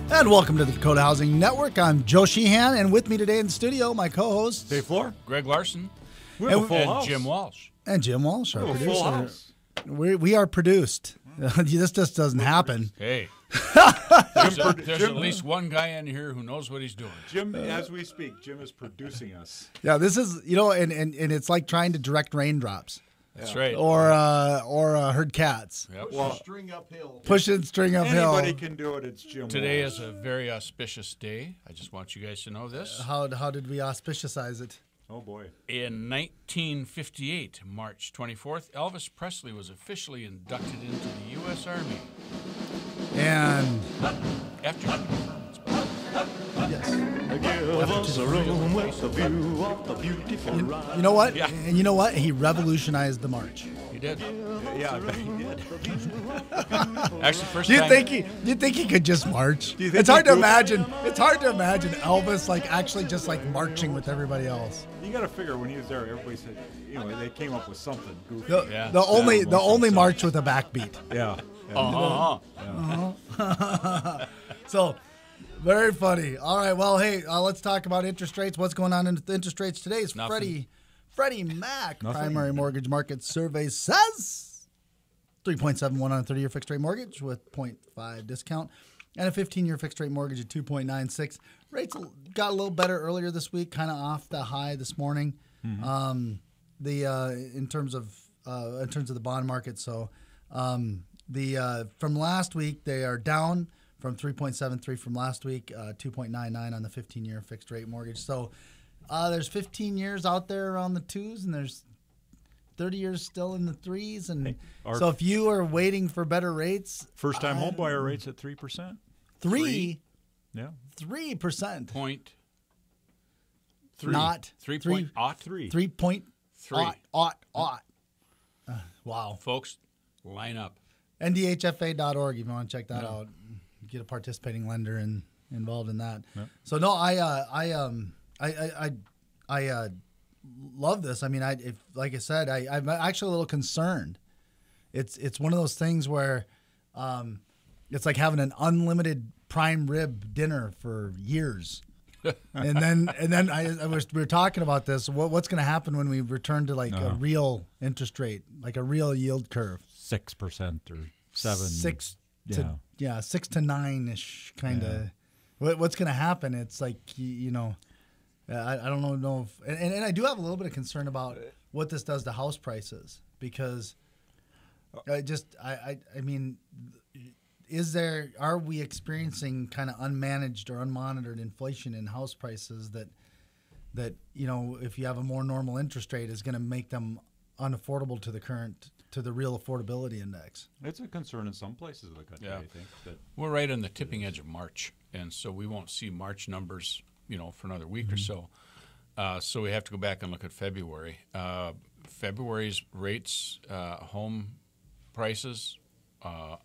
And welcome to the Dakota Housing Network. I'm Joe Sheehan, and with me today in the studio, my co-hosts Dave Floor, Greg Larson, and Jim Walsh. And Jim Walsh, our producer. Full house. We are produced. This just doesn't happen. Hey, there's at least one guy in here who knows what he's doing. Jim, as we speak, Jim is producing us. Yeah, this is, and it's like trying to direct raindrops. That's right. Or herd cats. Yep. Pushing string uphill. Anybody can do it. It's Jim. Today Walsh. is a very auspicious day. I just want you guys to know this. How did we auspicize it? Oh boy. In 1958, March 24th, Elvis Presley was officially inducted into the U.S. Army. And After yes. You know what? Yeah. And you know what? He revolutionized the march. he did. Yeah, I bet he did. Actually, first Do you time. think he could just march? Do you think It's hard he to could? imagine. It's hard to imagine Elvis actually just marching with everybody else. You got to figure when he was there, everybody said, they came up with something goofy. Yeah. The only march with a backbeat. Yeah. So, very funny. All right, well, hey, let's talk about interest rates. What's going on in the interest rates today is Nothing. Freddie Mac Nothing. primary mortgage market survey says 3.71 on a 30-year fixed rate mortgage with 0.5 discount and a 15-year fixed rate mortgage at 2.96. Rates got a little better earlier this week, kind of off the high this morning. In terms of the bond market. So from last week they are down from 3.73 from last week, 2.99 on the 15-year fixed rate mortgage. So there's 15 years out there around the twos, and there's 30 years still in the threes. And so if you are waiting for better rates, First-time home buyer rates at 3%. 3%. Yeah. 3%. Point. Not 3.03. 3.08. Wow. Folks, line up. NDHFA.org if you want to check that out. Get a participating lender involved in that. Yep. So no, I love this. I mean, like I said, I'm actually a little concerned. It's one of those things where it's like having an unlimited prime rib dinner for years. and then we were talking about this. What's going to happen when we return to a real interest rate, like a real yield curve? 6% or 7%. 6 to 9-ish kind of. What's going to happen? It's like I don't know if and I do have a little bit of concern about what this does to house prices because I mean. Are we experiencing kind of unmanaged or unmonitored inflation in house prices that if you have a more normal interest rate is going to make them unaffordable to the real affordability index? It's a concern in some places of the country, I think. We're right on the tipping edge of March, and so we won't see March numbers, for another week or so. So we have to go back and look at February. February's rates, home prices,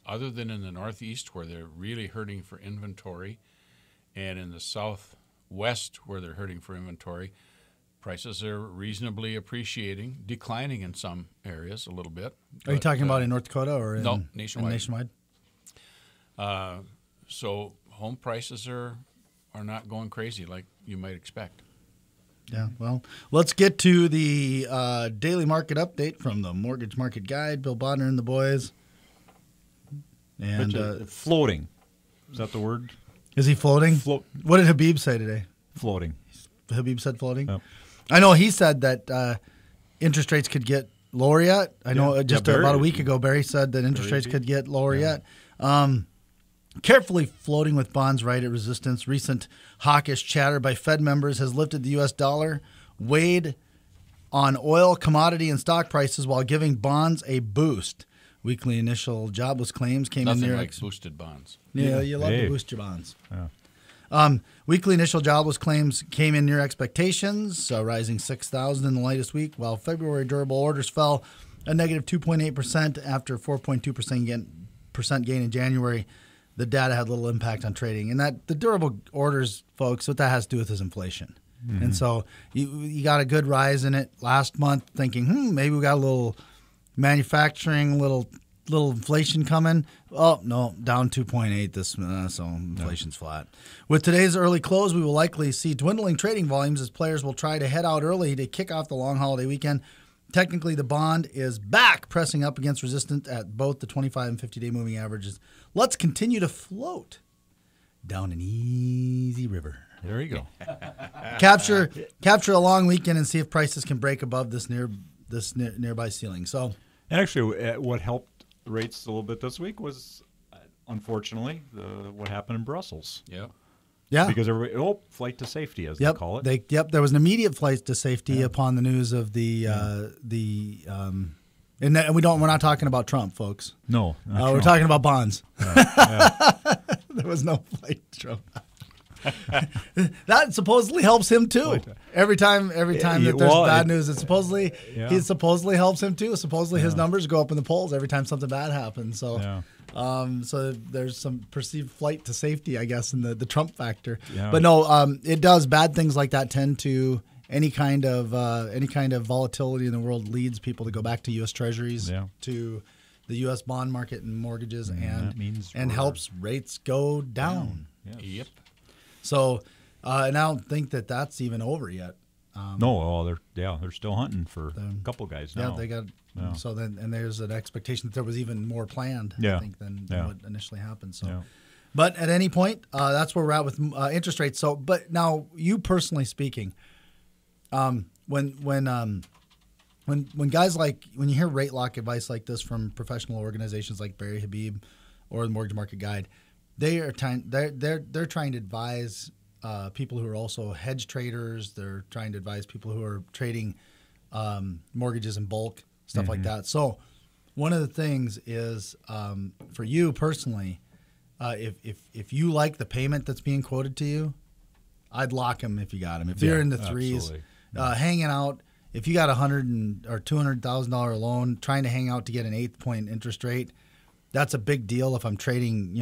other than in the Northeast where they're really hurting for inventory, and in the Southwest where they're hurting for inventory, prices are reasonably declining in some areas a little bit. Are you talking about in North Dakota or no, nationwide? Nationwide. So home prices are not going crazy like you might expect. Yeah, well, let's get to the daily market update from the Mortgage Market Guide. Bill Bodner and the boys. And floating. Is that the word? Is he floating? What did Habib say today? Floating. Habib said floating? Yep. I know he said that interest rates could get lower yet. I know about a week ago, Barry said that interest rates could get lower yet. Carefully floating with bonds right at resistance. Recent hawkish chatter by Fed members has lifted the U.S. dollar, weighed on oil, commodity, and stock prices while giving bonds a boost. Weekly initial jobless claims came in near boosted bonds. Yeah, you love to boost your bonds. Yeah. Weekly initial jobless claims came in near expectations, rising 6,000 in the latest week, while February durable orders fell a negative 2.8% after 4.2% gain in January. The data had little impact on trading. And that the durable orders, folks, what that has to do with is inflation. Mm-hmm. And so you got a good rise in it last month thinking, maybe we got a little manufacturing, a little little inflation coming. Oh, no, down 2.8 this so inflation's flat. With today's early close, we will likely see dwindling trading volumes as players will try to head out early to kick off the long holiday weekend. Technically, the bond is back, pressing up against resistance at both the 25 and 50-day moving averages. Let's continue to float down an easy river. There you go. Capture a long weekend and see if prices can break above this nearby ceiling. So, And actually, what helped rates a little bit this week was, unfortunately, what happened in Brussels. yeah. Because everybody, flight to safety, as they call it. There was an immediate flight to safety upon the news of and we're not talking about Trump, folks. No. We're talking about bonds. There was no flight to Trump. That supposedly helps him too. Every time that there's bad news, it supposedly helps him too. Supposedly his numbers go up in the polls every time something bad happens. So, so there's some perceived flight to safety, I guess, in the Trump factor. Yeah. But no, it does. Bad things like that tend to any kind of volatility in the world leads people to go back to U.S. Treasuries, to the U.S. bond market and mortgages, and helps rates go down. Yep. So, and I don't think that that's even over yet. They're still hunting for a couple guys now. Yeah, they got. So then, and there's an expectation that there was even more planned. I think than what initially happened. So, but at any point, that's where we're at with interest rates. So, but now you personally speaking, when guys when you hear rate lock advice like this from professional organizations like Barry Habib or the Mortgage Market Guide, they're trying to advise people who are also hedge traders. They're trying to advise people who are trading mortgages in bulk, stuff like that. So one of the things is for you personally, if you like the payment that's being quoted to you, I'd lock them if you got them. If you're in the threes, hanging out. If you got $100,000 or $200,000 loan, trying to hang out to get an 8-point interest rate, that's a big deal. If I'm trading,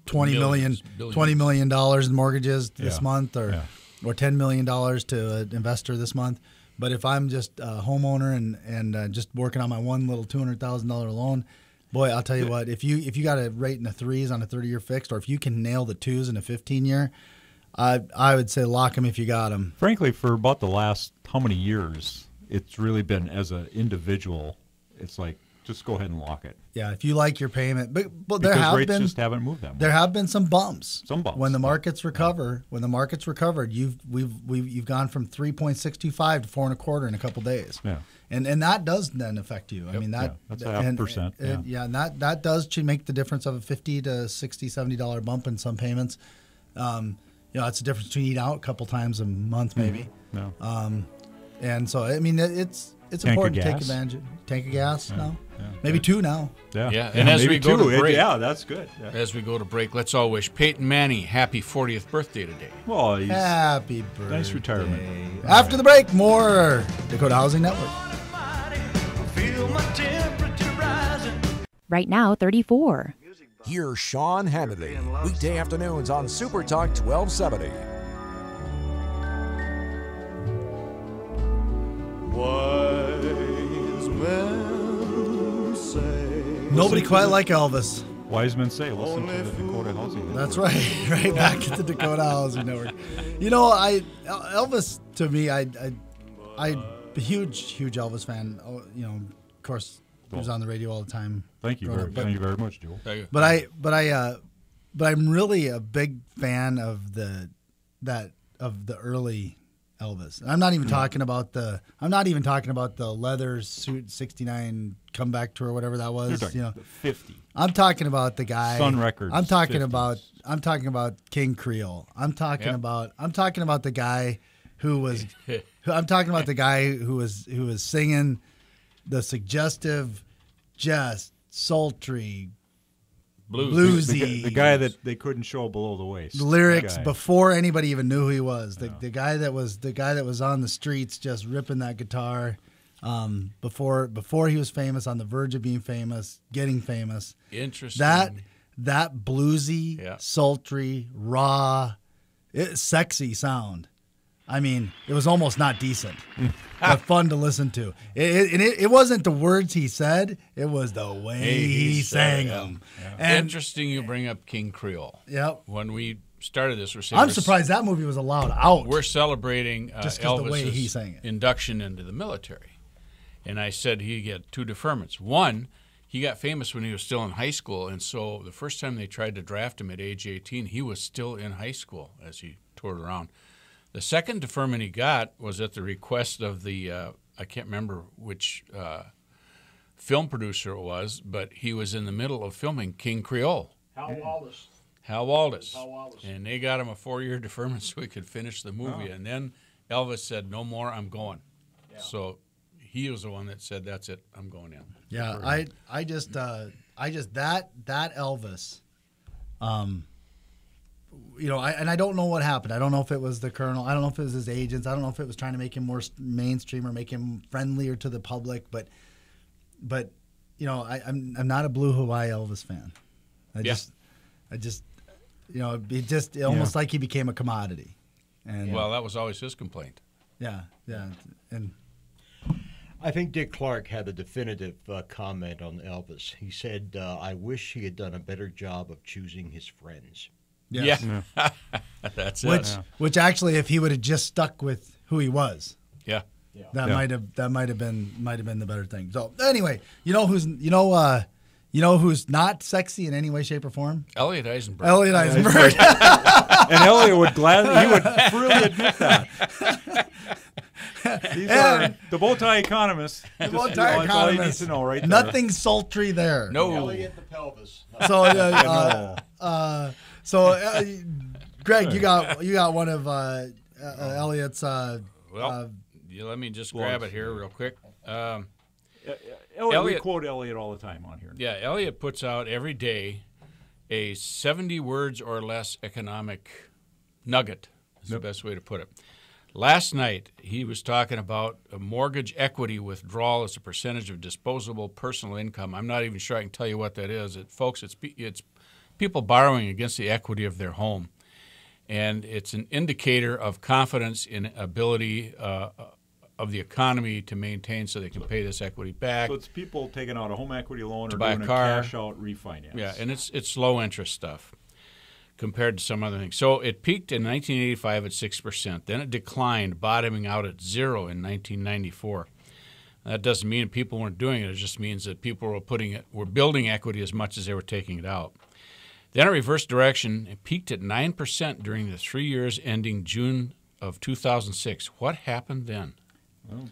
$20 million in mortgages this month, or $10 million to an investor this month. But if I'm just a homeowner and just working on my one little $200,000 loan, boy, I'll tell you what, if you got a rate in the threes on a 30-year fixed, or if you can nail the twos in a 15-year, I would say lock them if you got them. Frankly, for about the last how many years, it's really been as an individual, it's like, just go ahead and lock it. Yeah, if you like your payment, but because rates just haven't moved that much. There have been some bumps. When the markets recover, you've gone from 3.625 to 4.25 in a couple days. Yeah, and that does then affect you. I mean that's 0.5%. And that does make the difference of a $50 to $60, $70 bump in some payments. It's the difference between eating out a couple times a month maybe. And so I mean it's important to take advantage of tank of gas now. Maybe two now. And as we go to break, that's good. As we go to break, let's all wish Peyton Manning happy 40th birthday today. Well, happy birthday. Nice retirement. After the break, more Dakota Housing Network. Right now, 34. Here's Sean Hannity, weekday afternoons on Super Talk 1270. Wise men say. Nobody quite like Elvis. Wise men say, listen to the Dakota Housing Network. That's right back at the Dakota Housing Network. Elvis, to me, I'm a huge Elvis fan. Of course, he was on the radio all the time. Thank you very much, Joel. But I'm really a big fan of the early Elvis. I'm not even talking about the leather suit 69 comeback tour, whatever that was. The 50. I'm talking about the guy. Sun Records. I'm talking 50s. about King Creole. I'm talking about the guy who was who was singing the suggestive, just sultry, bluesy, the guy that they couldn't show below the waist. The lyrics before anybody even knew who he was. The guy that was on the streets just ripping that guitar. Before he was famous, on the verge of being famous, getting famous. Interesting. That bluesy, sultry, raw, sexy sound. I mean, it was almost not decent, but fun to listen to. It wasn't the words he said; it was the way he sang them. And Interesting you bring up King Creole. Yep. When we started this, we're saying I'm surprised that movie was allowed out. we're celebrating Just 'cause the way he Elvis's sang it. induction into the military. And I said he get 2 deferments. One, he got famous when he was still in high school, and so the first time they tried to draft him at age 18, he was still in high school as he toured around. The second deferment he got was at the request of the, I can't remember which film producer it was, but he was in the middle of filming King Creole. Hal Wallace. Hal Waldes. Hal Wallace. And they got him a 4-year deferment so he could finish the movie. And then Elvis said, no more, I'm going. Yeah. So he was the one that said, that's it, I'm going in. Yeah, I just that Elvis, I don't know what happened. I don't know if it was the Colonel. I don't know if it was his agents. I don't know if it was trying to make him more mainstream or make him friendlier to the public. But I'm not a Blue Hawaii Elvis fan. It almost like he became a commodity. And Well, that was always his complaint. yeah, and I think Dick Clark had a definitive comment on Elvis. He said, I wish he had done a better job of choosing his friends. yes. Yeah. That's it. which actually, if he would have just stuck with who he was, Yeah. that might have been the better thing. So anyway, you know who's not sexy in any way, shape, or form? Elliot Eisenberg. Elliot Eisenberg. And Elliot would freely admit that. These are the bow tie economists. The bow tie That's all you need economists. to know right there. Nothing sultry there. No. Elliot the pelvis. So, Greg, you got one of Elliot's. You let me just grab it here real quick. Elliot, Elliot- we quote Elliot all the time on here. Yeah, Elliot puts out every day a 70 words or less economic nugget is the best way to put it. Last night, he was talking about a mortgage equity withdrawal as a percentage of disposable personal income. I'm not even sure I can tell you what that is. Folks, it's people borrowing against the equity of their home. And it's an indicator of confidence in ability of the economy to maintain so they can pay this equity back. So it's people taking out a home equity loan or buy a doing car. cash out refinance. Yeah, and it's low interest stuff compared to some other things. So it peaked in 1985 at 6%. Then it declined, bottoming out at 0 in 1994. That doesn't mean people weren't doing it. It just means that people were building equity as much as they were taking it out. Then it reversed direction. It peaked at 9% during the 3 years ending June of 2006. What happened then? Well,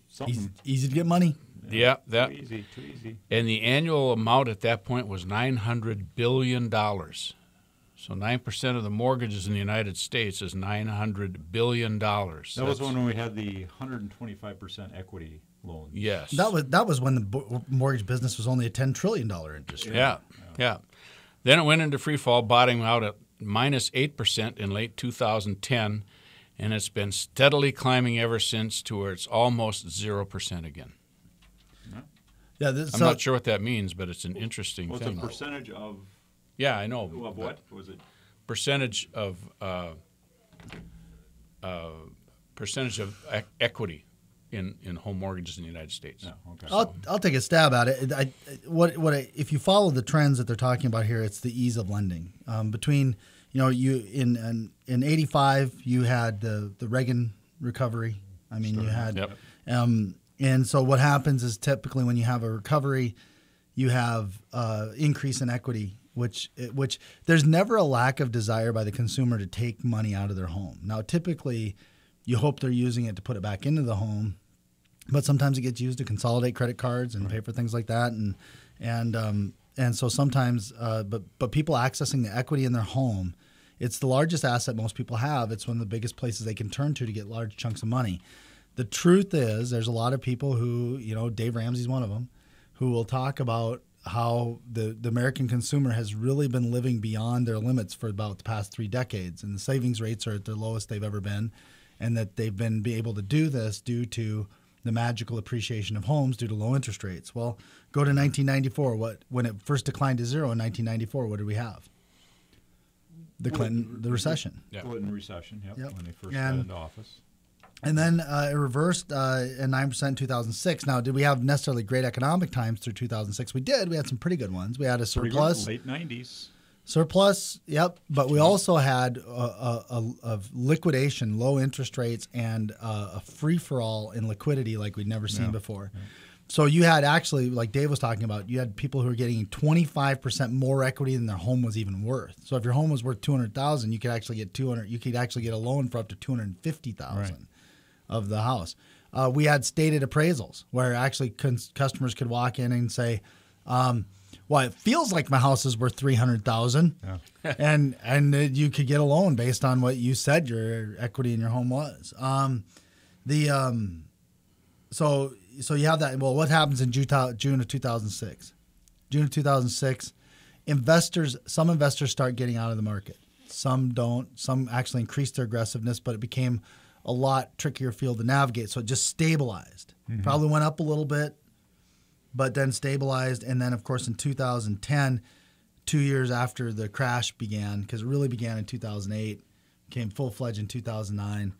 something Easy to get money. Yeah, too easy. And the annual amount at that point was $900 billion. So 9% of the mortgages in the United States is $900 billion. That was when we had the 125% equity loans. Yes. That was when the mortgage business was only a $10 trillion industry. Yeah. Then it went into free fall, bottoming out at minus 8% in late 2010, and it's been steadily climbing ever since to where it's almost 0% again. Yeah, I'm not sure what that means, but it's an interesting What's thing. a percentage of Yeah, I know. what was it? Percentage of equity in home mortgages in the United States. Yeah, okay. I'll take a stab at it. If you follow the trends that they're talking about here, it's the ease of lending. Between you in '85 you had the Reagan recovery. I mean, you had, Yep. and so what happens is typically when you have a recovery, you have increase in equity, which there's never a lack of desire by the consumer to take money out of their home. Now, typically, you hope they're using it to put it back into the home, but sometimes it gets used to consolidate credit cards and pay for things like that, and so sometimes, but people accessing the equity in their home, it's the largest asset most people have. It's one of the biggest places they can turn to get large chunks of money. The truth is, there's a lot of people who, Dave Ramsey's one of them, who will talk about how the American consumer has really been living beyond their limits for about the past 3 decades, and the savings rates are at the lowest they've ever been, and that they've been able to do this due to the magical appreciation of homes due to low interest rates. Well, go to 1994. When it first declined to 0 in 1994, what did we have? the recession. Yeah. Clinton recession, Yep. when they first got And- into office. And then it reversed at 9% in 2006. Now, did we have necessarily great economic times through 2006? We did. We had some pretty good ones. We had a Pretty surplus. good, late 90s. Surplus, yep. But we also had a liquidation, low interest rates, and a free-for-all in liquidity like we'd never seen before. Yeah. So you had actually, like Dave was talking about, you had people who were getting 25% more equity than their home was even worth. So if your home was worth $200,000, you could actually get You could actually get a loan for up to $250,000 of the house. We had stated appraisals where actually customers could walk in and say, well, it feels like my house is worth $300,000, and you could get a loan based on what you said your equity in your home was. So you have that. Well, what happens in June of 2006? June of 2006, some investors start getting out of the market. Some don't. Some actually increased their aggressiveness, but it became a lot trickier field to navigate. So it just stabilized. Probably went up a little bit, but then stabilized. And then, of course, in 2010, 2 years after the crash began, because it really began in 2008, came full-fledged in 2009,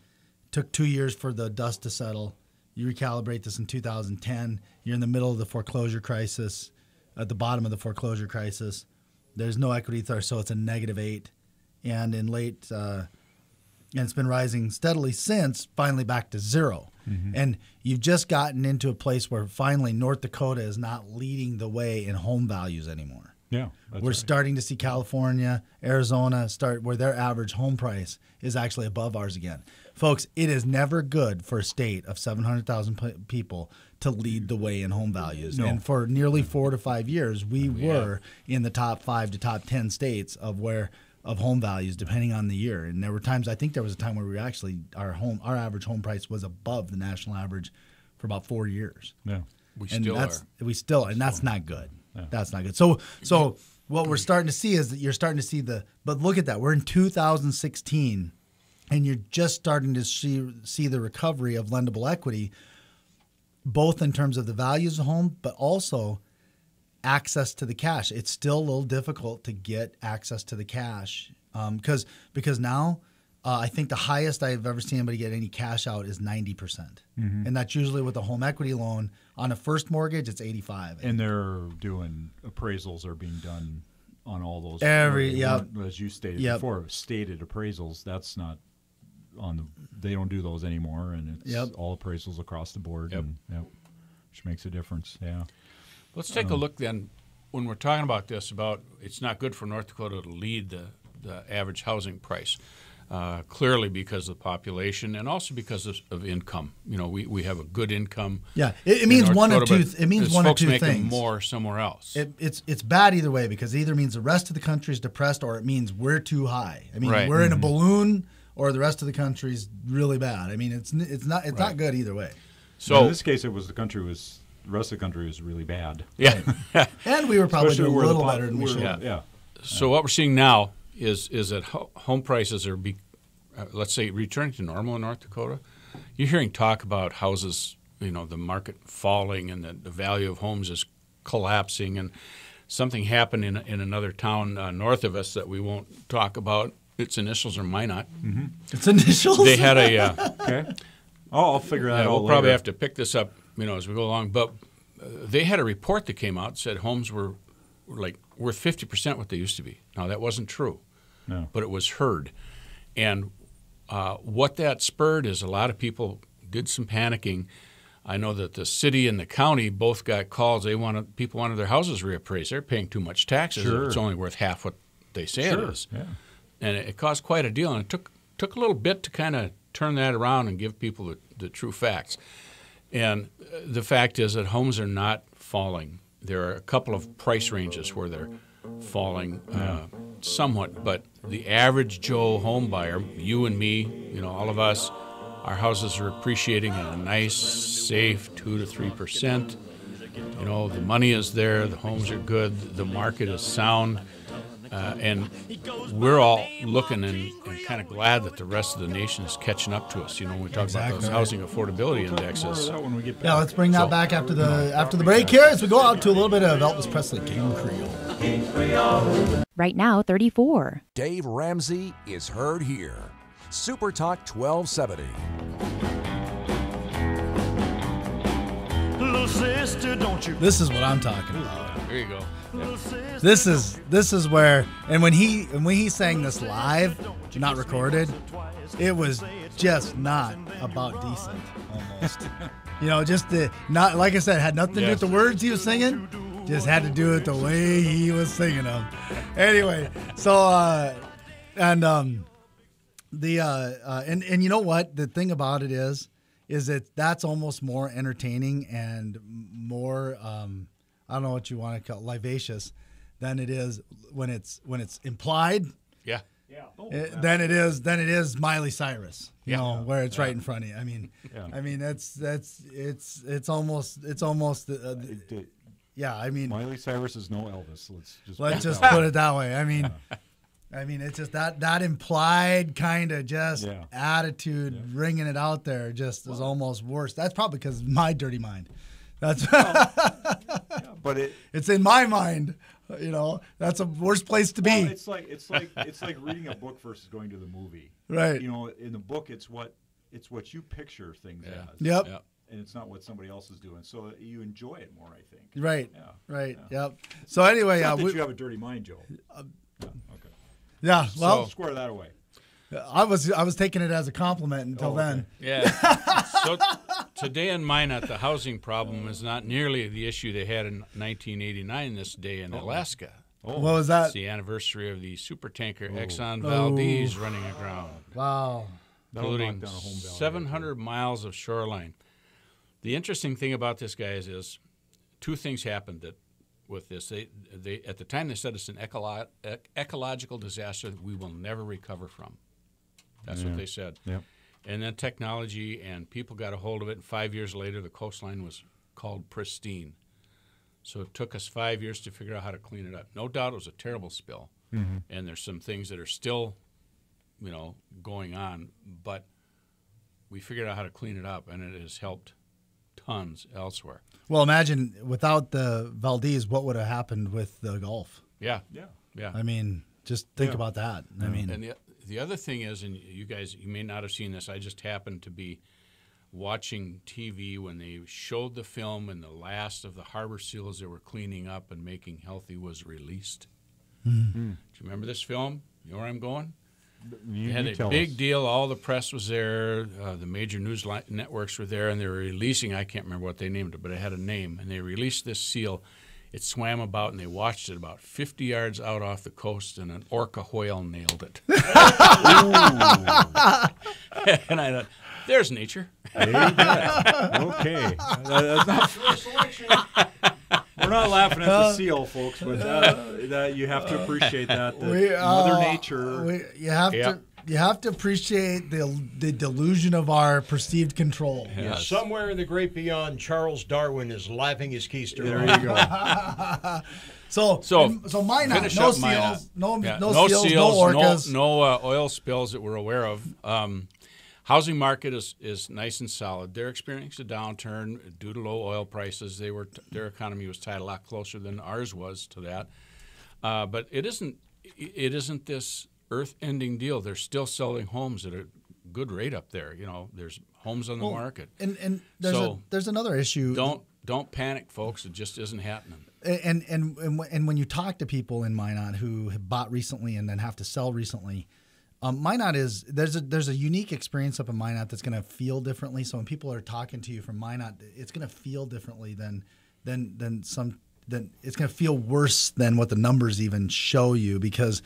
took 2 years for the dust to settle. You recalibrate this in 2010. You're in the middle of the foreclosure crisis, at the bottom of the foreclosure crisis. There's no equity there, so it's a -8. And in late, and it's been rising steadily since, finally back to 0. And you've just gotten into a place where finally North Dakota is not leading the way in home values anymore. Yeah, We're starting to see California, Arizona start where their average home price is actually above ours again. Folks, it is never good for a state of 700,000 people to lead the way in home values. No. And for nearly 4 to 5 years, we were in the top 5 to top 10 states of home values, depending on the year. And there were times, I think there was a time where we actually, our average home price was above the national average for about 4 years. Yeah. And that's not good. Yeah. That's not good. So what we're starting to see is that you're starting to see but look at that. We're in 2016 and you're just starting to see the recovery of lendable equity, both in terms of the values of home, but also access to the cash. It's still a little difficult to get access to the cash because now I think the highest I've ever seen anybody get any cash out is 90%. And that's usually with a home equity loan. On a first mortgage, it's 85%. And they're doing appraisals are being done on all those. As you stated before, stated appraisals, that's not they don't do those anymore. And it's all appraisals across the board. And, which makes a difference. Yeah. Let's take a look then, when we're talking about this, about it's not good for North Dakota to lead the average housing price, clearly because of the population and also because of income. You know, we have a good income. Yeah, it means one of two. It means one of two folks making things. more somewhere else. It's bad either way because it either means the rest of the country is depressed or it means we're too high. I mean, we're in a balloon or the rest of the country's really bad. I mean, it's not good either way. So in this case, the rest of the country was really bad. Yeah. And we were probably Especially doing a where little better than we should. Yeah. So what we're seeing now is that home prices are, let's say, returning to normal in North Dakota. You're hearing talk about houses, the market falling and the value of homes is collapsing. And something happened in another town north of us that we won't talk about. Its initials are Minot. Its initials? They had a Okay. I'll figure that out we'll later. probably have to pick this up, as we go along. But they had a report that came out that said homes were like worth 50% what they used to be. Now, that wasn't true, but it was heard. And what that spurred is a lot of people did some panicking. I know that the city and the county both got calls. People wanted their houses reappraised. They're paying too much taxes. Sure. It's only worth half what they say it is. Yeah. And it caused quite a deal. And it took a little bit to kind of turn that around and give people the true facts. And the fact is that homes are not falling. There are a couple of price ranges where they're falling somewhat, but the average Joe home buyer, you and me, all of us, our houses are appreciating at a nice, safe 2 to 3%. The money is there, the homes are good, the market is sound. And we're all looking and kind of glad that the rest of the nation is catching up to us. You know, when we talk about those housing affordability indexes. Yeah, let's bring that back after the break here as we go out to a little bit of Elvis Presley, King Creole. Right now, 34. Dave Ramsey is heard here. Super Talk 1270. Little sister, don't you? This is what I'm talking about. There you go. Yeah. This is where, and when he sang this live, not recorded, it was just not about decent almost. You know, just not, like I said, had nothing to do with the words he was singing, just had to do it the way he was singing them. Anyway, so and you know what, the thing about it is that that's almost more entertaining and more I don't know what you want to call it, livacious than it is when it's implied. Yeah. Than it is Miley Cyrus. You know, where it's right in front of you. I mean, it's almost yeah. I mean, Miley Cyrus is no Elvis. Let's just put it that way. I mean, it's just that implied kind of just attitude, ringing it out there, just is almost worse. That's probably because of my dirty mind. That's but it's in my mind. You know, that's a worst place to be. Well, it's like reading a book versus going to the movie. Right. You know, in the book, it's what you picture things as. Yep. And it's not what somebody else is doing, so you enjoy it more, I think. Right. Yeah. Right. Yeah. Yep. So anyway, not that you have a dirty mind, Joe. Okay. Yeah. Well, so square that away. I was taking it as a compliment until then. Yeah. So today in Minot, the housing problem is not nearly the issue they had in 1989 this day in Alaska. What was that? It's the anniversary of the supertanker Exxon Valdez running aground. Wow. Polluting 700 miles of shoreline. The interesting thing about this, guys, is two things happened with this. They at the time they said it's an ecological disaster that we will never recover from. That's what they said. Yep. And then technology and people got a hold of it, and 5 years later the coastline was called pristine. So it took us 5 years to figure out how to clean it up. No doubt it was a terrible spill, and there's some things that are still, going on, but we figured out how to clean it up, and it has helped tons elsewhere. Well, imagine without the Valdez, what would have happened with the Gulf? Yeah. I mean, just think about that. I mean, and the other thing is, and you guys, you may not have seen this, I just happened to be watching TV when they showed the film and the last of the harbor seals that were cleaning up and making healthy was released. Do you remember this film? You know where I'm going? They had a big deal. All the press was there. The major news networks were there, and they were releasing, I can't remember what they named it, but it had a name, and they released this seal. It swam about, and they watched it about 50 yards out off the coast, and an orca whale nailed it. And I thought, there's nature. There you go. Okay. That's not we're not laughing at the seal, folks, but that you have to appreciate that. Mother Nature. You have to appreciate the delusion of our perceived control. Yes. Somewhere in the great beyond, Charles Darwin is laughing his keister. There you go. So Minot, no seals, no seals, no orcas. No oil spills that we're aware of. Housing market is nice and solid. They're experiencing a downturn due to low oil prices. Their economy was tied a lot closer than ours was to that. But it isn't this earth-ending deal. They're still selling homes at a good rate up there. You know, there's homes on the market. And there's another issue. Don't panic, folks. It just isn't happening. And when you talk to people in Minot who have bought recently and then have to sell recently, Minot there's a unique experience up in Minot that's going to feel differently. So when people are talking to you from Minot, it's going to feel differently than it's going to feel worse than what the numbers even show you, because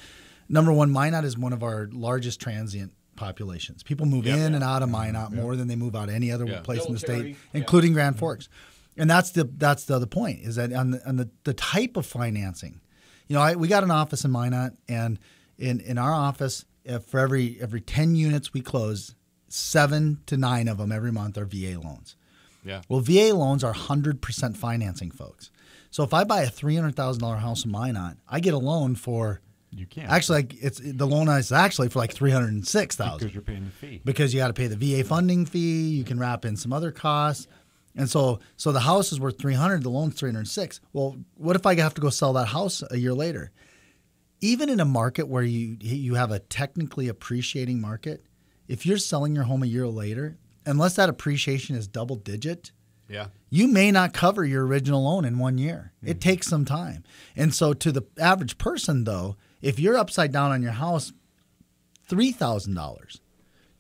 number one, Minot is one of our largest transient populations. People move in and out of Minot more than they move out any other place in the state, including Grand Forks. And that's the other point, is that on the type of financing. You know, we got an office in Minot, and in our office, for every 10 units we close, 7 to 9 of them every month are VA loans. Yeah. Well, VA loans are 100% financing, folks. So if I buy a $300,000 house in Minot, I get a loan for You can't. Actually, the loan is actually for like $306,000 because you're paying the fee. Because you got to pay the VA funding fee. You can wrap in some other costs, and so the house is worth $300,000. The loan's $306,000. Well, what if I have to go sell that house a year later? Even in a market where you have a technically appreciating market, if you're selling your home a year later, unless that appreciation is double digit, you may not cover your original loan in 1 year. Mm-hmm. It takes some time. And so to the average person, though, if you're upside down on your house, $3,000,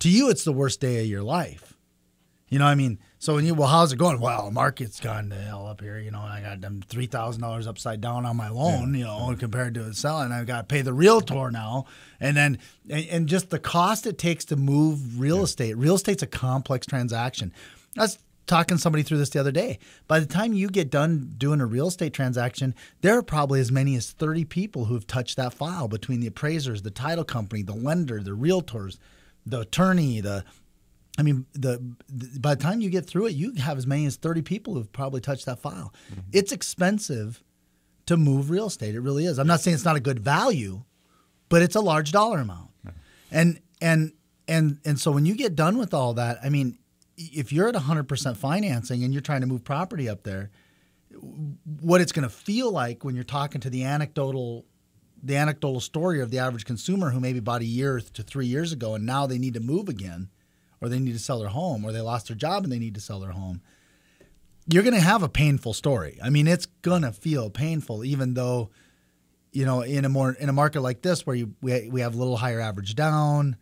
to you it's the worst day of your life. You know what I mean? So how's it going? Well, the market's gone to hell up here. You know, I got them $3,000 upside down on my loan, compared to selling. I've got to pay the realtor now. And then, and just the cost it takes to move real estate. Real estate's a complex transaction. I was talking to somebody through this the other day. By the time you get done doing a real estate transaction, there are probably as many as 30 people who have touched that file between the appraisers, the title company, the lender, the realtors, the attorney, by the time you get through it, you have as many as 30 people who've probably touched that file. Mm-hmm. It's expensive to move real estate. It really is. I'm not saying it's not a good value, but it's a large dollar amount. Mm-hmm. And so when you get done with all that, I mean, if you're at 100% financing and you're trying to move property up there, what it's going to feel like when you're talking to the anecdotal story of the average consumer who maybe bought a year to 3 years ago and now they need to move again, or they need to sell their home, or they lost their job and they need to sell their home, you're going to have a painful story. I mean, it's going to feel painful, even though, in a market like this where we have a little higher average down.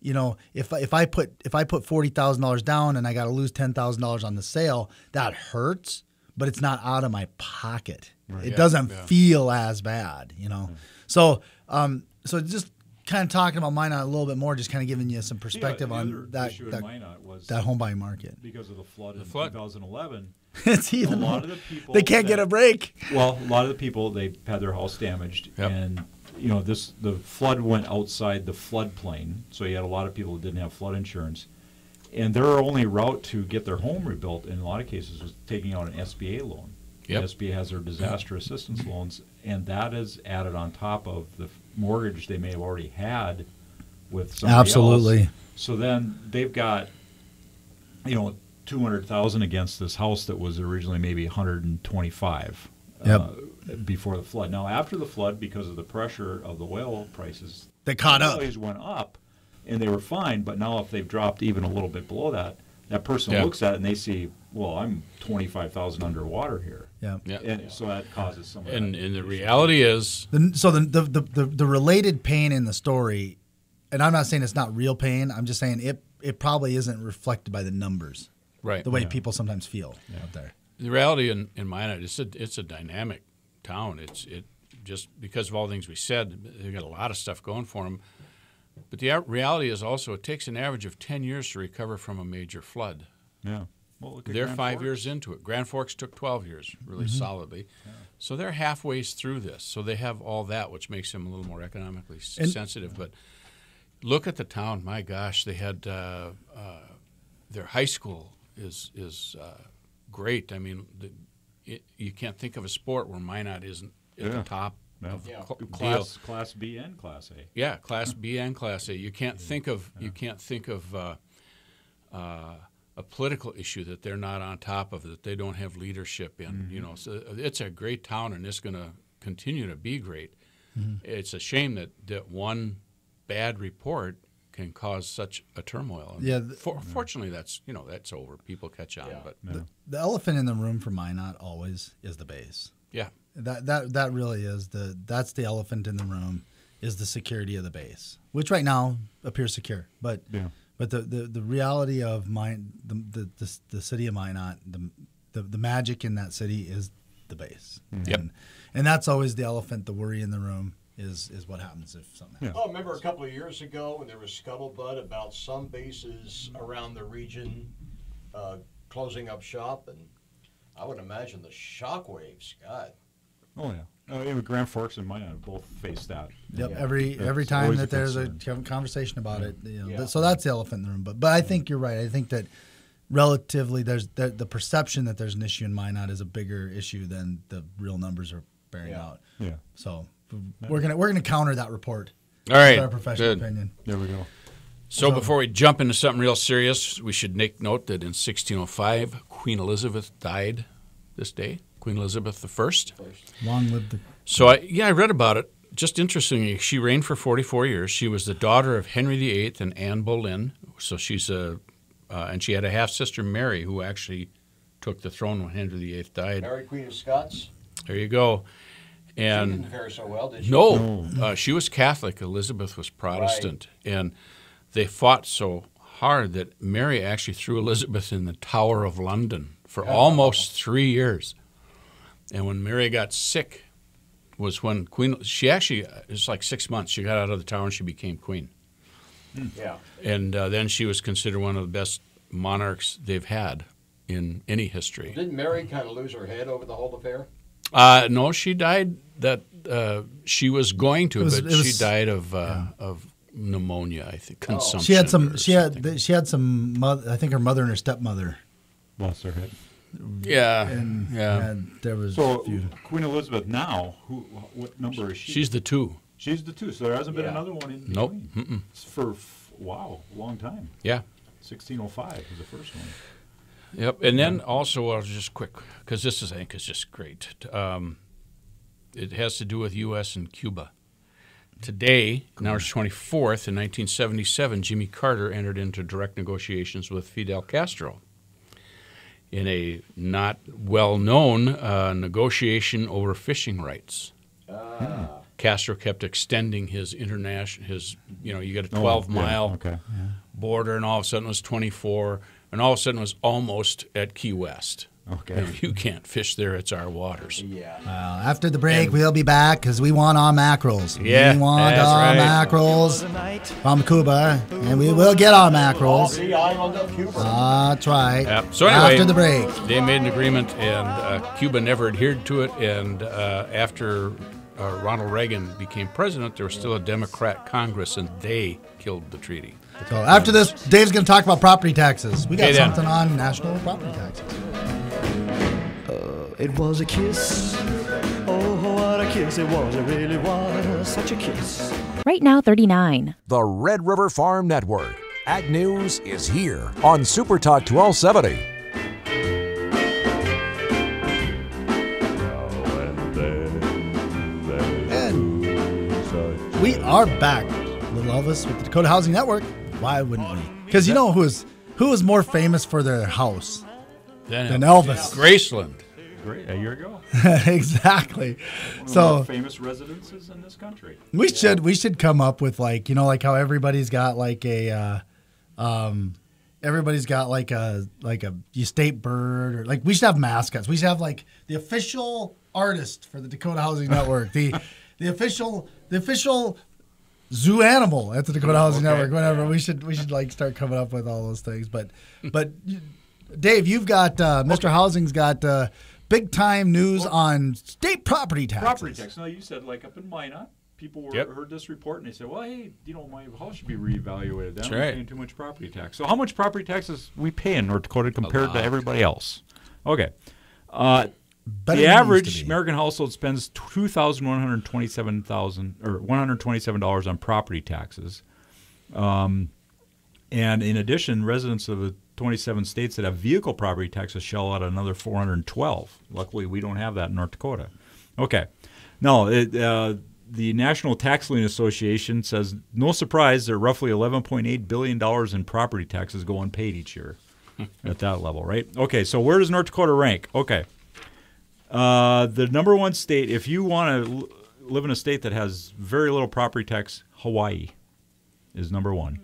If I put $40,000 down and I got to lose $10,000 on the sale, that hurts, but it's not out of my pocket. Right. It doesn't feel as bad, So just kind of talking about Minot a little bit more, just kind of giving you some perspective on that home buying market. Because of the flood in 2011, it's even a lot of the people they can't get a break. Well, a lot of the people, they had their house damaged, and the flood went outside the floodplain, so you had a lot of people who didn't have flood insurance, and their only route to get their home rebuilt in a lot of cases was taking out an SBA loan. Yep. The SBA has their disaster assistance loans, and that is added on top of the mortgage they may have already had with somebody else. So then they've got, $200,000 against this house that was originally maybe $125,000 before the flood. Now, after the flood, because of the pressure of the oil prices, they caught up. The values went up, and they were fine. But now, if they've dropped even a little bit below that, that person looks at it and they see, well, I'm $25,000 underwater here. Yeah. And so that causes some. And the reality is, the related pain in the story, and I'm not saying it's not real pain. I'm just saying it probably isn't reflected by the numbers. Right. The way people sometimes feel out there. The reality in Minot, it's a dynamic town. It just because of all the things we said, they've got a lot of stuff going for them. But the reality is also it takes an average of 10 years to recover from a major flood. Yeah. Well, they're 5 years into it. Grand Forks took 12 years, really solidly. Yeah. So they're halfway through this. So they have all that, which makes them a little more economically sensitive. But look at the town. My gosh, they had their high school is great. I mean, you can't think of a sport where Minot isn't at the top of Class B and Class A. Yeah, Class B and Class A. You can't think of a political issue that they're not on top of, that they don't have leadership in. Mm-hmm. So it's a great town, and it's going to continue to be great. Mm-hmm. It's a shame that one bad report can cause such a turmoil. And fortunately, that's over. People catch on. Yeah. But the elephant in the room for Minot always is the base. Yeah, that really is that's the elephant in the room, is the security of the base, which right now appears secure. But the reality of the city of Minot, the magic in that city is the base. Mm-hmm. And that's always the elephant, the worry in the room. Is what happens if something happens. Well, remember a couple of years ago when there was scuttlebutt about some bases around the region closing up shop, and I would imagine the shockwaves, God. Oh yeah, Grand Forks and Minot both face that. Yep, every time that there's a conversation about it, so that's the elephant in the room. But I think you're right. I think that relatively there's the perception that there's an issue in Minot is a bigger issue than the real numbers are bearing out. Yeah. So. we're gonna counter that report. All right, That's our professional good. opinion. There we go. So before we jump into something real serious, we should make note that in 1605, Queen Elizabeth died this day. Queen Elizabeth I. Long live the. So I read about it. Just interestingly, she reigned for 44 years. She was the daughter of Henry VIII and Anne Boleyn. So she's and she had a half sister, Mary, who actually took the throne when Henry VIII died. Mary, Queen of Scots. There you go. She And didn't fare so well, did she? no, she was Catholic. Elizabeth was Protestant, and they fought so hard that Mary actually threw Elizabeth in the Tower of London for almost 3 years. And when Mary got sick, was when she actually, it was like 6 months, she got out of the tower and she became queen. Yeah. And then she was considered one of the best monarchs they've had in any history. Didn't Mary kind of lose her head over the whole affair? No, she died she was going to, but she died of pneumonia, I think, consumption. She had some. She had some. I think her mother and her stepmother. Lost their head. Yeah, And there was. So Queen Elizabeth now, what number is she? She's the 2. She's the 2. So there hasn't been another one in Nope. between. For long time. Yeah. 1605 was the first one. Yep. And then also, just quick, because this I think is just great. It has to do with U.S. and Cuba. Today, March 24th, in 1977, Jimmy Carter entered into direct negotiations with Fidel Castro in a not well-known negotiation over fishing rights. Castro kept extending his you got a 12-mile border, and all of a sudden it was 24, and all of a sudden it was almost at Key West. Okay. You can't fish there. It's our waters. Yeah. After the break, we'll be back because we want our mackerels. Yeah, we want that's our right. mackerels from Cuba, and we will get our mackerels. The island of Cuba. That's right. Yep. So anyway, after the break. they made an agreement, and Cuba never adhered to it. And after Ronald Reagan became president, there was still a Democrat Congress, and they killed the treaty. So after this, Dave's going to talk about property taxes. We got Okay, then. something on national property taxes. It was a kiss. Oh, what a kiss it was. It really was such a kiss. Right now, 39. The Red River Farm Network. Ag News is here on Super Talk 1270. And we are back, Little Elvis, with the Dakota Housing Network. Why wouldn't we? Because you know who is more famous for their house than Elvis? Graceland. Great. A year ago. Exactly. One of the So more famous residences in this country. we should come up with like how everybody's got like a state bird, or like we should have mascots. We should have like the official artist for the Dakota Housing Network, the official zoo animal at the Dakota Housing Network. Whatever. We should like start coming up with all those things. But Dave, you've got Mr. Housing's got big time news on state property taxes. Property tax. Now you said like up in Minot, people heard this report and they said, well, hey, my house should be reevaluated. That's We're right. paying too much property tax. So how much property taxes we pay in North Dakota compared to everybody else? Okay. Better The than it average used to be. American household spends $127 on property taxes. And in addition, residents of the 27 states that have vehicle property taxes shell out another $412. Luckily, we don't have that in North Dakota. Okay. Now, the National Tax Lien Association says, no surprise, there are roughly $11.8 billion in property taxes go unpaid each year at that level, right? Okay, so where does North Dakota rank? Okay. The number one state, if you want to live in a state that has very little property tax, Hawaii is number one.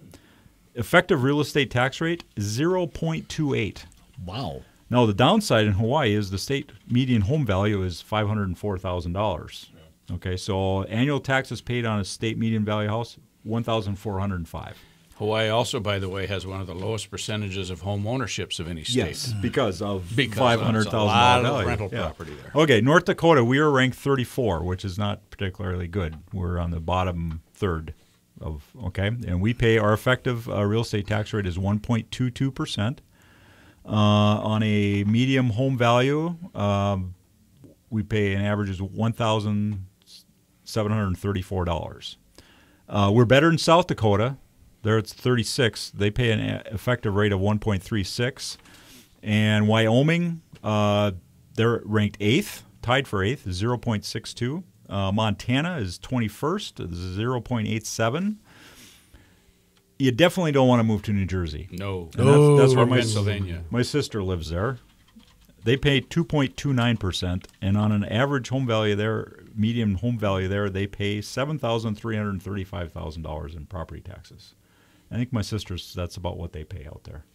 Effective real estate tax rate, 0.28. Wow. Now, the downside in Hawaii is the state median home value is $504,000. Okay, so annual taxes paid on a state median value house, $1,405. Hawaii also, by the way, has one of the lowest percentages of home ownerships of any state. Yes, because of $500,000 value. rental Yeah. property there. Okay, North Dakota, we are ranked 34, which is not particularly good. We're on the bottom third of, and we pay, our effective real estate tax rate is 1.22%. On a medium home value, we pay an average is $1,700 $734. We're better in South Dakota. There it's 36. They pay an effective rate of 1.36. And Wyoming, they're ranked 8th, tied for 8th, 0.62. Montana is 21st, 0.87. You definitely don't want to move to New Jersey. No. That's where Pennsylvania. My sister lives there. They pay 2.29%, and on an average home value there, median home value there, they pay $7,335,000 in property taxes. I think my sister's, that's about what they pay out there.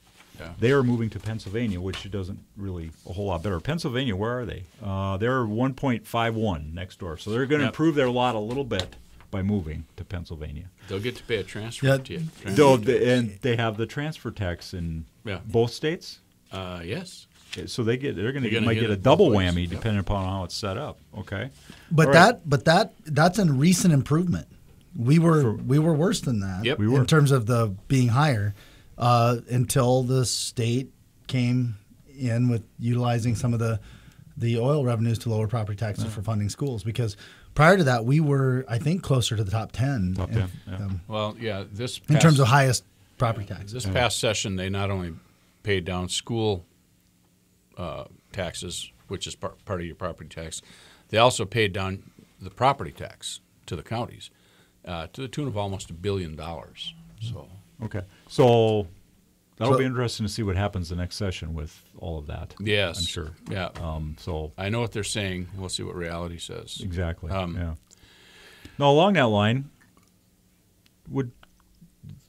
Yeah. They are moving to Pennsylvania, which doesn't really a whole lot better. Pennsylvania, where are they? They're 1.51 next door, so they're going to improve their lot a little bit by moving to Pennsylvania. They'll get to pay a transfer to you. And they have the transfer tax in both states. Yes. So might get a double whammy depending upon how it's set up. Okay, but that's a recent improvement. We were worse than that. Yep. We were. In terms of the being higher until the state came in with utilizing some of the oil revenues to lower property taxes for funding schools. Because prior to that, we were, I think, closer to the top 10. Top 10. In terms of highest property taxes. This past session, they not only paid down school taxes, which is part of your property tax, they also paid down the property tax to the counties to the tune of almost $1 billion. So so that'll be interesting to see what happens the next session with all of that. Yes, I'm sure. Yeah. So I know what they're saying. We'll see what reality says. Exactly. Now, along that line, would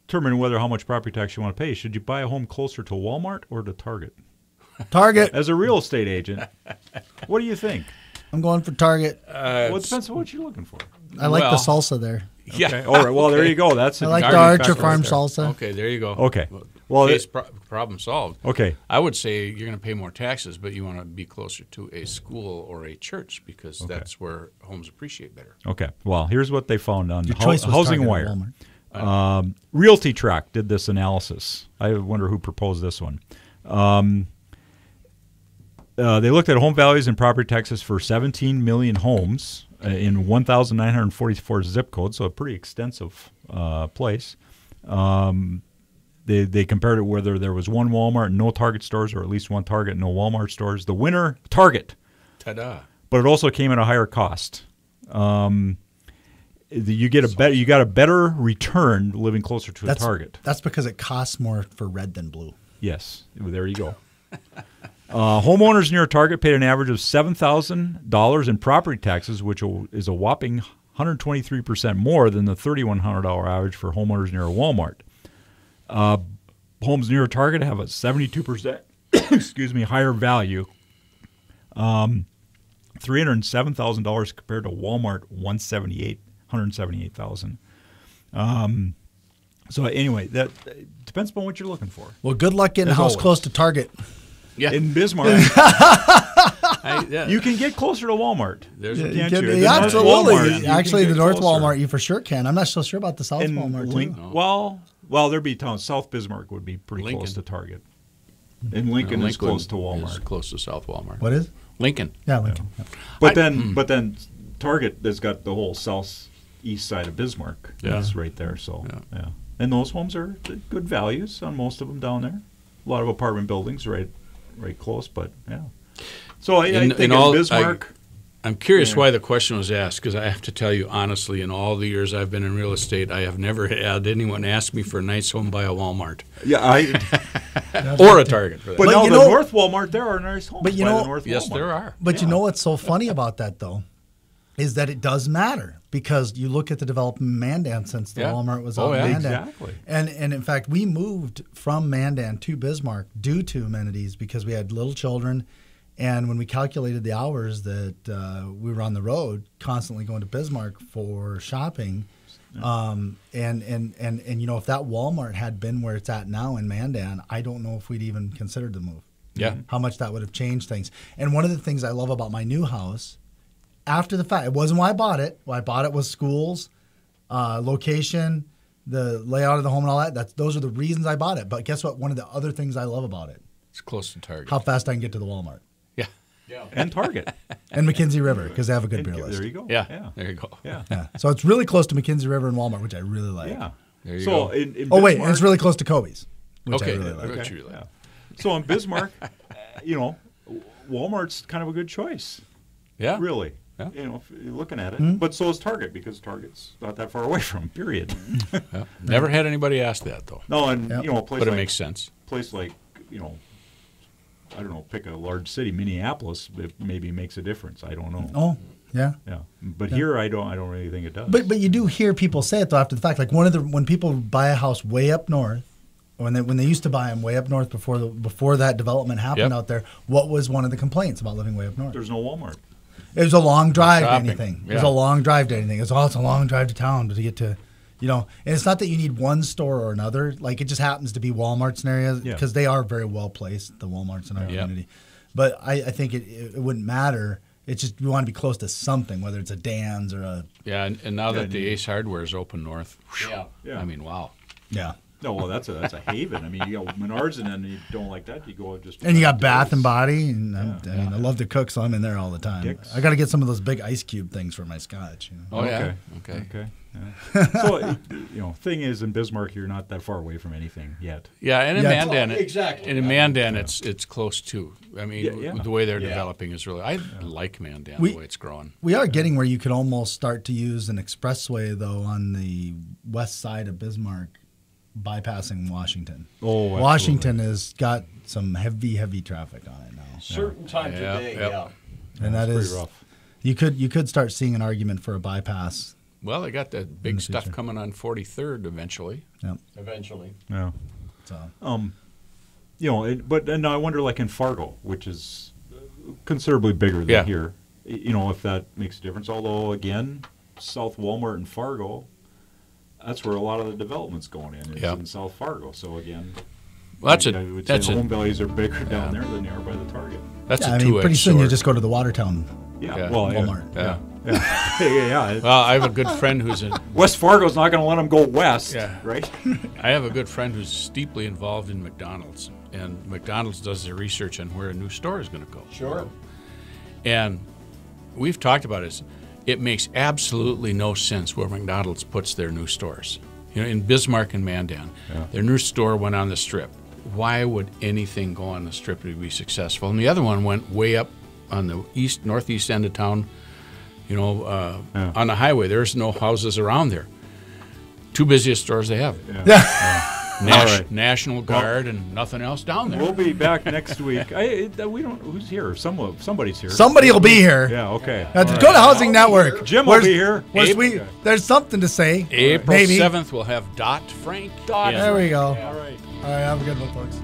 determine whether how much property tax you want to pay. Should you buy a home closer to Walmart or to Target? Target. As a real estate agent, what do you think? I'm going for Target. Well, it depends on what you're looking for. I like the salsa there. Yeah. Okay. All right. Well, there you go. That's I like the Archer Farm salsa. Okay, there you go. Okay. Well, problem solved. Okay. I would say you're going to pay more taxes, but you want to be closer to a school or a church because that's where homes appreciate better. Okay. Well, here's what they found on choice was Housing Target or Wire. Walmart. Realty Track did this analysis. I wonder who proposed this one. They looked at home values and property taxes for 17 million homes in 1,944 zip codes, so a pretty extensive place. They compared it whether there was one Walmart and no Target stores, or at least one Target and no Walmart stores. The winner, Target. Ta-da! But it also came at a higher cost. You got a better return living closer to a Target. That's because it costs more for red than blue. Yes, there you go. Homeowners near a Target paid an average of $7,000 in property taxes, which is a whopping 123% more than the $3,100 average for homeowners near a Walmart. Homes near a Target have a 72% higher value, $307,000 compared to Walmart $178,000. So anyway, that depends upon what you're looking for. Well, good luck getting a house close to Target. Yeah. In Bismarck, you can get closer to Walmart. Absolutely. Actually, the North Walmart, you for sure can. I'm not so sure about the South Walmart, too. Well, there'd be towns. South Bismarck would be pretty close to Target. And Lincoln is close to Walmart. Is close to South Walmart. What is? Lincoln. Yeah, Lincoln. Yeah. But then Target has got the whole southeast side of Bismarck. Yeah. That's right there. So, yeah. And those homes are good values on most of them down there. A lot of apartment buildings right close, but yeah. So I think in Bismarck. I'm curious why the question was asked, because I have to tell you honestly, in all the years I've been in real estate, I have never had anyone ask me for a nice home by a Walmart. Yeah, or a Target. For that. But now the North Walmart, there are nice homes by the North Walmart. Yes, there are. But you know what's so funny about that, though, is that it does matter, because you look at the development in Mandan since the Walmart was on Mandan. Exactly. And in fact, we moved from Mandan to Bismarck due to amenities because we had little children. And when we calculated the hours that we were on the road, constantly going to Bismarck for shopping, and you know, if that Walmart had been where it's at now in Mandan, I don't know if we'd even considered the move. Yeah. How much that would have changed things. And one of the things I love about my new house, after the fact, it wasn't why I bought it. Why I bought it was schools, location, the layout of the home and all that. Those are the reasons I bought it. But guess what? One of the other things I love about it. It's close to Target. How fast I can get to the Walmart. Yeah. and Target. And McKinsey River, because they have a good beer list. There you go. Yeah. There you go. Yeah. Yeah. So it's really close to McKinsey River and Walmart, which I really like. Yeah. There you so go. in Oh, wait, Bismarck- and it's really close to Kobe's, which Okay. I really like. Which you like. Yeah. So in Bismarck, Walmart's kind of a good choice. Yeah. Really. Yeah. If you're looking at it. But so is Target, because Target's not that far away from 'em, period. Yeah. Never had anybody ask that, though. No, and, Yep. a place But it like, makes sense. I don't know, pick a large city, Minneapolis, it maybe makes a difference. I don't know. Oh, yeah. Yeah. But here, I don't really think it does. But you do hear people say it though after the fact. Like when people buy a house way up north, when they used to buy them way up north before that development happened Yep. out there, what was one of the complaints about living way up north? There's no Walmart. It was a long drive to Shopping. anything. It Yeah. was a long drive to anything. It's a long drive to town to get to, And it's not that you need one store or another. Like it just happens to be Walmarts in areas Yeah. because they are very well placed, the Walmarts in our Yeah. community. But I think it wouldn't matter. It's just we want to be close to something, whether it's a Dan's or a Yeah, and now that the Ace Hardware is open north, whew, Yeah. I mean, wow. yeah. No, well, that's a haven. I mean, you got Menards, and then you don't like that, you go just. And you got Bath and Body, and I Yeah. love to cook, so I'm in there all the time. Dick's. I got to get some of those big ice cube things for my scotch. Oh, yeah. Okay. Yeah. So, thing is, in Bismarck, you're not that far away from anything yet. Yeah, and in Yeah, Mandan, exactly. And in Mandan, it's close too. I mean, Yeah. the way they're Yeah. developing is really. I like Mandan We- the way it's growing. We are getting where you could almost start to use an expressway though on the west side of Bismarck, bypassing Washington. Oh, absolutely. Washington has got some heavy traffic on it now, Certain times Yeah, of day, yep. yeah. and that It's is pretty rough. you could start seeing an argument for a bypass. Well, they got that big the stuff future. coming on 43rd eventually. Eventually. Yeah. So But I wonder, like in Fargo, which is considerably bigger than Yeah. here, if that makes a difference. Although, again, South Walmart and Fargo, that's where a lot of the development's going is Yeah. in South Fargo. So again, Well, that's I would say the home values are bigger down there than they are by the Target. That's yeah, a I mean, two-edged pretty soon sword. you just go to the Watertown. Yeah. Yeah. Well, Walmart. Yeah. yeah. Well, I have a good friend who's in. West Fargo's not going to let them go west, Yeah. right? I have a good friend who's deeply involved in McDonald's, and McDonald's does their research on where a new store is going to go. Sure. And we've talked about it. It makes absolutely no sense where McDonald's puts their new stores. In Bismarck and Mandan, their new store went on the Strip. Why would anything go on the Strip to be successful? And the other one went way up on the northeast end of town, on the highway. There's no houses around there. Two busiest stores they have. All right. National Guard and nothing else down there. We'll be back next week. We don't. Who's here? Somebody's here. Somebody will be here. Yeah. Okay. At the Dakota Housing Network. Jim will be here. There's something to say. April Maybe. 7th, we'll have Frank. There we go. All right. All right, have a good one, folks.